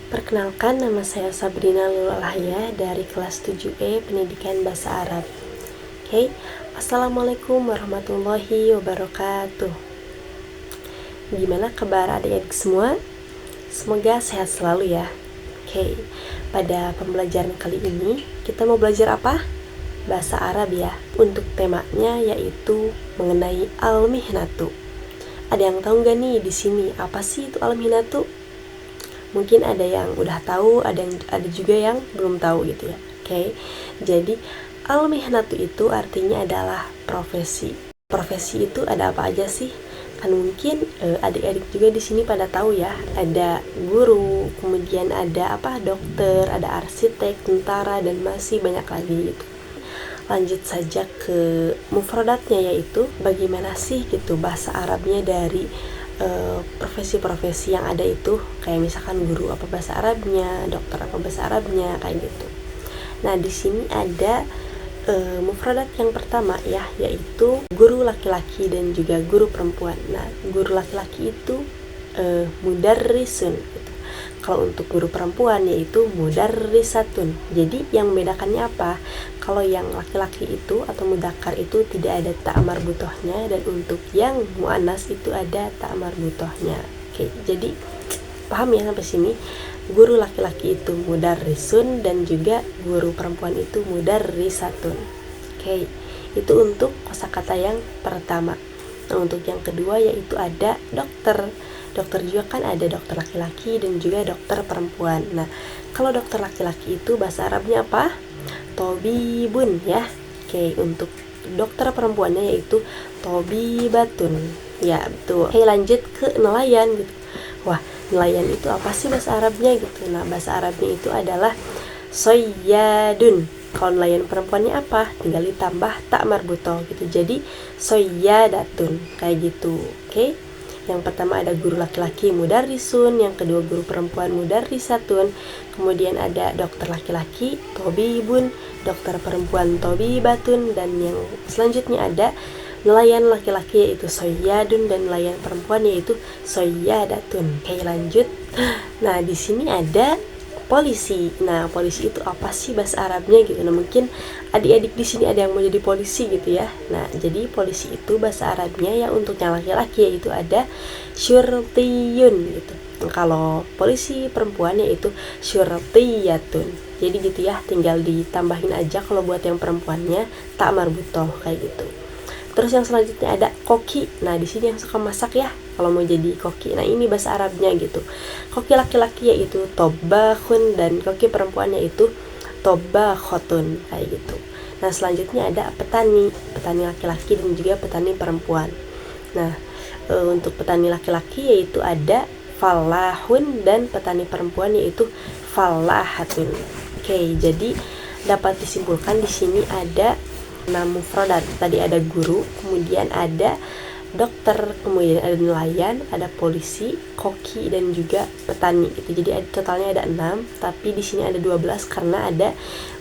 Perkenalkan, nama saya Sabrina Lulahaya dari kelas 7E Pendidikan Bahasa Arab. Oke, Assalamualaikum warahmatullahi wabarakatuh. Gimana kabar adik-adik semua? Semoga sehat selalu ya. Oke, pada pembelajaran kali ini kita mau belajar apa? Bahasa Arab ya. Untuk temanya yaitu mengenai al-mihnatu. Ada yang tahu nggak nih di sini apa sih itu al-mihnatu? Mungkin ada yang udah tahu, ada juga yang belum tahu gitu ya. Oke. Jadi al-mihnatu itu artinya adalah profesi. Profesi itu ada apa aja sih? Kan mungkin adik-adik juga di sini pada tahu ya, ada guru, kemudian ada dokter, ada arsitek, tentara, dan masih banyak lagi gitu. Lanjut saja ke mufradatnya, yaitu bagaimana sih gitu bahasa Arabnya dari profesi-profesi yang ada itu, kayak misalkan guru apa bahasa Arabnya, dokter apa bahasa Arabnya, kayak gitu. Nah, di sini ada mufradat yang pertama ya, yaitu guru laki-laki dan juga guru perempuan. Nah, guru laki-laki itu mudarrisun gitu. Kalau untuk guru perempuan yaitu mudarrisatun. Jadi yang membedakannya apa? Kalau yang laki-laki itu atau mudzakkar itu tidak ada ta marbutohnya, dan untuk yang muannas itu ada ta marbutohnya. Oke, jadi paham ya sampai sini? Guru laki-laki itu mudarrisun dan juga guru perempuan itu mudarrisatun. Oke, itu untuk kosakata yang pertama. Nah, untuk yang kedua yaitu ada dokter. Dokter juga kan ada dokter laki-laki dan juga dokter perempuan. Nah, kalau dokter laki-laki itu bahasa Arabnya apa? Tobibun ya. Oke, untuk dokter perempuannya yaitu tobibatun. Ya, betul. Oke, lanjut ke nelayan gitu. Wah, nelayan itu apa sih bahasa Arabnya gitu? Nah, bahasa Arabnya itu adalah soyyadun. Kalau nelayan perempuannya apa? Tinggal ditambah tak marbuto gitu. Jadi soyyadatun kayak gitu. Oke. Yang pertama ada guru laki-laki mudarrisun, yang kedua guru perempuan mudarrisatun, kemudian ada dokter laki-laki tobibun, dokter perempuan tobibatun, dan yang selanjutnya ada nelayan laki-laki yaitu soyyadun dan nelayan perempuan yaitu soyyadatun. Oke, lanjut. Nah, di sini ada polisi. Nah, polisi itu apa sih bahasa Arabnya gitu? Nah, mungkin adik-adik di sini ada yang mau jadi polisi gitu ya. Nah, jadi polisi itu bahasa Arabnya ya untuk yang laki-laki yaitu ada syurtiyun gitu. Nah, kalau polisi perempuan yaitu syurtiyatun. Jadi gitu ya, tinggal ditambahin aja kalau buat yang perempuannya tak marbutoh kayak gitu. Terus yang selanjutnya ada koki. Nah, di sini yang suka masak ya, kalau mau jadi koki. Nah, ini bahasa Arabnya gitu. Koki laki-laki yaitu tobakhun dan koki perempuannya itu tobakhotun kayak gitu. Nah, selanjutnya ada petani. Petani laki-laki dan juga petani perempuan. Nah, untuk petani laki-laki yaitu ada falahun dan petani perempuan yaitu falahatun. Oke, jadi dapat disimpulkan di sini ada 6 mufradat. Tadi ada guru, kemudian ada dokter, kemudian ada nelayan, ada polisi, koki, dan juga petani gitu. Jadi totalnya ada 6, tapi di sini ada 12 karena ada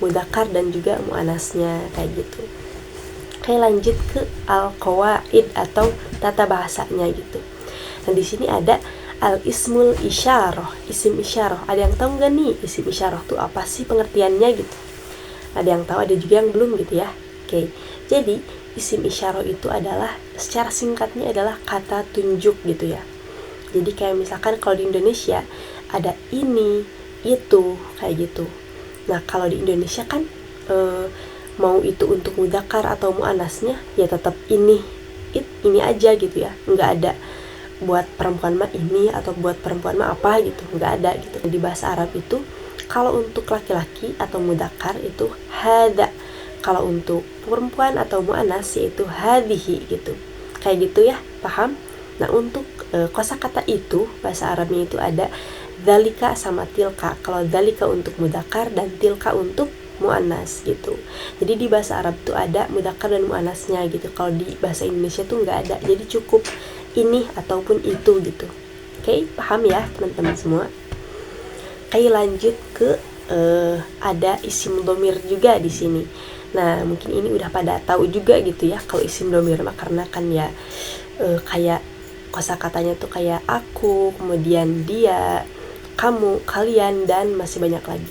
mudzakkar dan juga muannasnya kayak gitu. Oke, lanjut ke al-qawaid atau tata bahasanya gitu. Nah, di sini ada al-ismul isyarah, isim isyarah. Ada yang tahu nggak nih isim isyarah tuh apa sih pengertiannya gitu? Ada yang tahu, ada juga yang belum gitu ya. Oke, jadi isim isyarah itu adalah secara singkatnya adalah kata tunjuk gitu ya. Jadi kayak misalkan kalau di Indonesia ada ini, itu, kayak gitu. Nah, kalau di Indonesia kan mau itu untuk mudzakkar atau muannasnya ya tetap ini aja gitu ya. Nggak ada buat perempuan mah ini atau buat perempuan mah apa gitu, nggak ada gitu. Di bahasa Arab itu kalau untuk laki-laki atau mudzakkar itu hada, kalau untuk perempuan atau muannas yaitu hadhihi gitu. Kayak gitu ya, paham? Nah, untuk kosakata itu bahasa Arabnya itu ada dzalika sama tilka. Kalau dzalika untuk mudzakkar dan tilka untuk muannas gitu. Jadi di bahasa Arab tuh ada mudzakkar dan muannasnya gitu. Kalau di bahasa Indonesia tuh nggak ada. Jadi cukup ini ataupun itu gitu. Oke, paham ya teman-teman semua? Oke, lanjut ke ada isim dhamir juga di sini. Nah, mungkin ini udah pada tahu juga gitu ya kalau isim dhamir mah, karena kan ya kayak kosakatanya tuh kayak aku, kemudian dia, kamu, kalian, dan masih banyak lagi.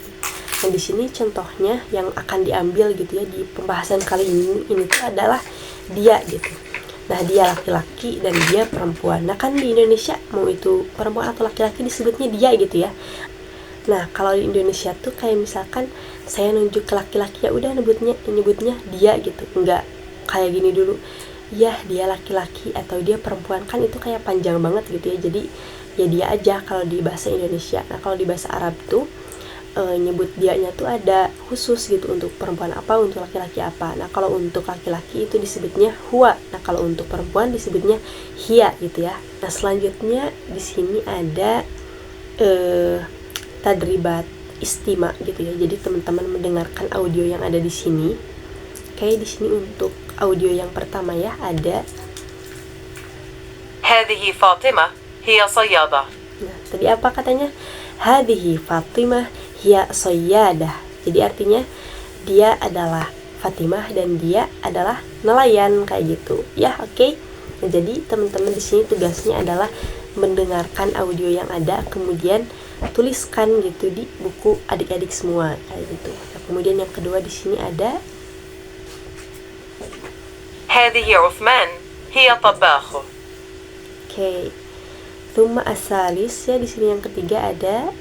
Nah di sini contohnya yang akan diambil gitu ya di pembahasan kali ini tuh adalah dia gitu. Nah dia laki-laki dan dia perempuan. Nah kan di Indonesia mau itu perempuan atau laki-laki disebutnya dia gitu ya. Nah kalau di Indonesia tuh kayak misalkan saya nunjuk ke laki-laki, ya udah nyebutnya dia gitu, enggak kayak gini dulu, ya dia laki-laki atau dia perempuan, kan itu kayak panjang banget gitu ya. Jadi ya dia aja kalau di bahasa Indonesia. Nah kalau di bahasa Arab tuh nyebut dianya tuh ada khusus gitu, untuk perempuan apa, untuk laki-laki apa. Nah kalau untuk laki-laki itu disebutnya huwa, nah kalau untuk perempuan disebutnya hiya gitu ya. Nah selanjutnya di sini ada tadribat istima gitu ya. Jadi teman-teman mendengarkan audio yang ada di sini. Kayak di sini untuk audio yang pertama ya ada هذه فاطمة هي صيادة. Nah, tadi apa katanya? Hadhihi Fatimah hiya sayyadah. Jadi artinya dia adalah Fatimah dan dia adalah nelayan kayak gitu. Ya, oke. Nah, jadi teman-teman di sini tugasnya adalah mendengarkan audio yang ada, kemudian tuliskan gitu di buku adik-adik semua kayak gitu. Nah, kemudian yang kedua di sini ada هذه عثمان هي طباخ. oke. Thumma asalis ya, di sini yang ketiga ada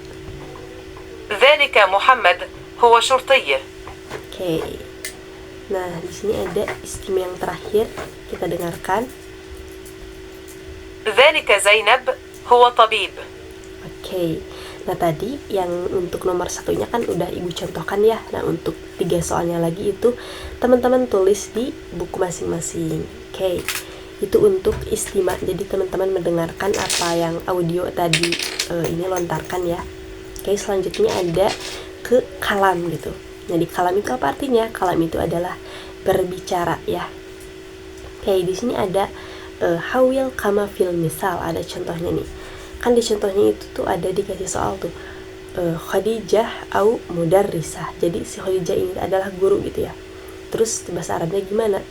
ذلك محمد هو شرطي. oke. Nah, di sini ada istim yang terakhir, kita dengarkan. ذلك زينب هو طبيب. Oke. Nah, tadi yang untuk nomor satunya kan udah ibu contohkan ya. Nah, untuk 3 soalnya lagi itu teman-teman tulis di buku masing-masing. Oke. Itu untuk istima. Jadi teman-teman mendengarkan apa yang audio tadi ini lontarkan ya. Oke, selanjutnya ada ke kalam gitu. Nah, di kalam itu apa artinya? Kalam itu adalah berbicara ya. Oke, di sini ada hawil kama fil misal, ada contohnya nih. Kan di contohnya itu tuh ada dikasih soal tuh Khadijah au mudarrisah. Jadi si Khadijah ini adalah guru gitu ya. Terus bahasa Arabnya gimana?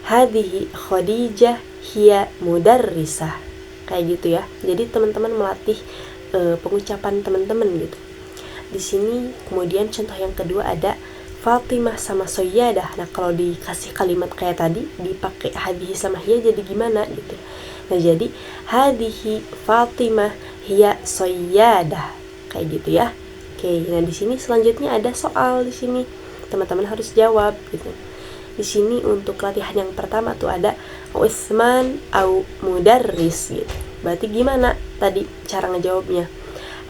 Hadhihi Khadijah hiya mudarrisah. Kayak gitu ya. Jadi teman-teman melatih pengucapan teman-teman gitu. Di sini kemudian contoh yang kedua ada Fatimah sama Sayyadah. Nah, kalau dikasih kalimat kayak tadi dipakai hadhihi sama hiya jadi gimana gitu. Nah, jadi hadhihi Fatimah hiya Sayyadah. Kayak gitu ya. Oke, nah di sini selanjutnya ada soal di sini. Teman-teman harus jawab gitu. Di sini untuk latihan yang pertama tuh ada Utsman au mudarris gitu. Berarti gimana tadi cara ngejawabnya?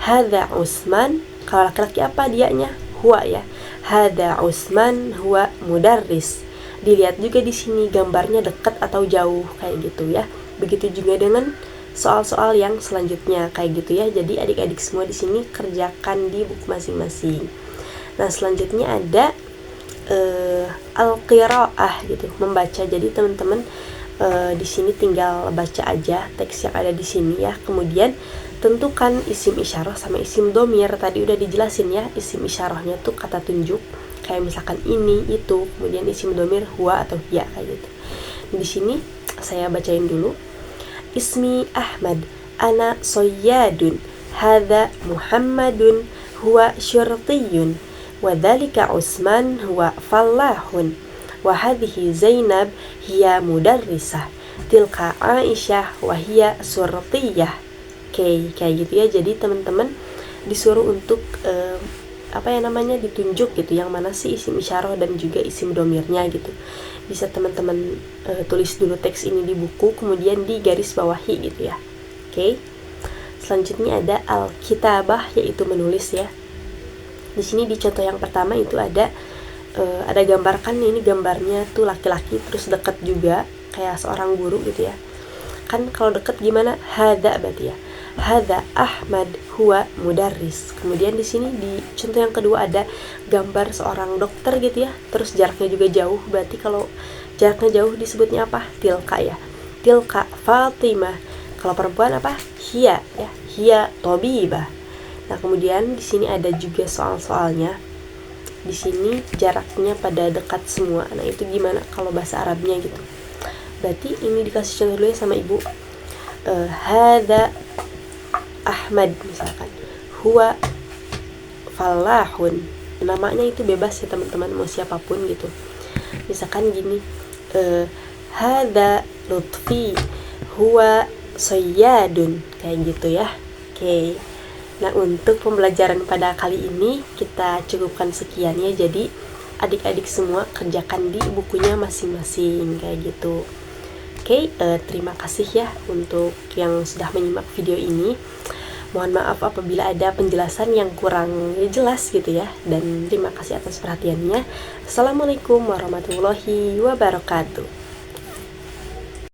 Hadza Utsman, kalau laki-laki apa dianya? Huwa ya. Hadza Utsman huwa mudarris. Dilihat juga di sini gambarnya dekat atau jauh kayak gitu ya. Begitu juga dengan soal-soal yang selanjutnya kayak gitu ya. Jadi adik-adik semua di sini kerjakan di buku masing-masing. Nah, selanjutnya ada al-qiraah gitu, membaca. Jadi teman-teman di sini tinggal baca aja teks yang ada di sini ya. Kemudian tentukan isim isyarah sama isim domir. Tadi udah dijelasin ya, isim isyarahnya tuh kata tunjuk kayak misalkan ini, itu. Kemudian isim domir huwa atau hiya kayak gitu. Di sini saya bacain dulu. Ismi Ahmad, ana soyyadun, hadza Muhammadun huwa syurtiyun, wa dzalika Utsman huwa fallahun, wa hadhihi Zainab hiya mudarrisah, tilka Aisyah wa hiya surtiyah. Oke, kayak gitu ya. Jadi teman-teman disuruh untuk ditunjuk gitu yang mana sih isim isyarah dan juga isim domirnya gitu. Bisa teman-teman tulis dulu teks ini di buku, kemudian di garis bawahi gitu ya. Oke. Selanjutnya ada al-kitabah, yaitu menulis ya. Di sini di contoh yang pertama itu ada gambarkan, ini gambarnya tuh laki-laki terus dekat juga kayak seorang guru gitu ya. Kan kalau dekat gimana? Hadza berarti ya. Hadza Ahmad huwa mudarris. Kemudian di sini di contoh yang kedua ada gambar seorang dokter gitu ya. Terus jaraknya juga jauh. Berarti kalau jaraknya jauh disebutnya apa? Tilka ya. Tilka Fatimah. Kalau perempuan apa? Hiya ya. Hiya tabibah. Nah, kemudian di sini ada juga soal-soalnya. Di sini jaraknya pada dekat semua. Nah, itu gimana kalau bahasa Arabnya gitu. Berarti ini dikasih contoh dulu ya sama ibu. Hadza Ahmad misalkan. huwa falahun. Namanya itu bebas ya teman-teman, mau siapapun gitu. Misalkan gini, hada lutfi huwa sayyadun, kayak gitu ya. Oke. Nah, untuk pembelajaran pada kali ini kita cukupkan sekian ya. Jadi adik-adik semua kerjakan di bukunya masing-masing kayak gitu. Oke, terima kasih ya untuk yang sudah menyimak video ini. Mohon maaf apabila ada penjelasan yang kurang jelas gitu ya. Dan terima kasih atas perhatiannya. Assalamualaikum warahmatullahi wabarakatuh.